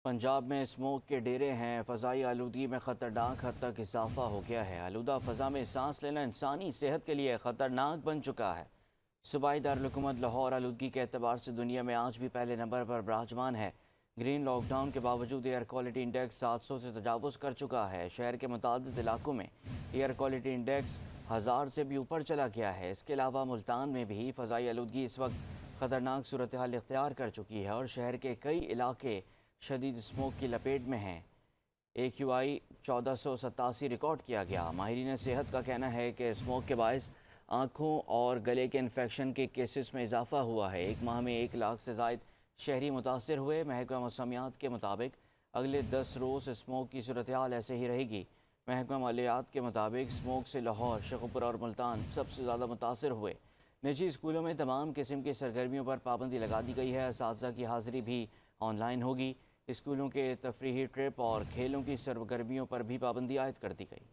پنجاب میں اسموک کے ڈیرے ہیں، فضائی آلودگی میں خطرناک حد تک اضافہ ہو گیا ہے۔ آلودہ فضا میں سانس لینا انسانی صحت کے لیے خطرناک بن چکا ہے۔ صوبائی دارالحکومت لاہور آلودگی کے اعتبار سے دنیا میں آج بھی پہلے نمبر پر براجمان ہے۔ گرین لاک ڈاؤن کے باوجود ایئر کوالٹی انڈیکس 700 سے تجاوز کر چکا ہے۔ شہر کے متعدد علاقوں میں ایئر کوالٹی انڈیکس 1000 سے بھی اوپر چلا گیا ہے۔ اس کے علاوہ ملتان میں بھی فضائی آلودگی اس وقت خطرناک صورتحال اختیار کر چکی ہے اور شہر کے کئی علاقے شدید اسموک کی لپیٹ میں ہیں۔ AQI 1487 ریکارڈ کیا گیا۔ ماہرین صحت کا کہنا ہے کہ اسموک کے باعث آنکھوں اور گلے کے انفیکشن کے کیسز میں اضافہ ہوا ہے۔ ایک ماہ میں 1 لاکھ سے زائد شہری متاثر ہوئے۔ محکمہ موسمیات کے مطابق اگلے 10 روز اسموک کی صورتحال ایسے ہی رہے گی۔ محکمہ مالیات کے مطابق اسموک سے لاہور، شیخوپور اور ملتان سب سے زیادہ متاثر ہوئے۔ نجی اسکولوں میں تمام قسم کی سرگرمیوں پر پابندی لگا دی گئی ہے۔ اساتذہ کی حاضری بھی آن لائن ہوگی۔ اسکولوں کے تفریحی ٹرپ اور کھیلوں کی سرگرمیوں پر بھی پابندی عائد کر دی گئی۔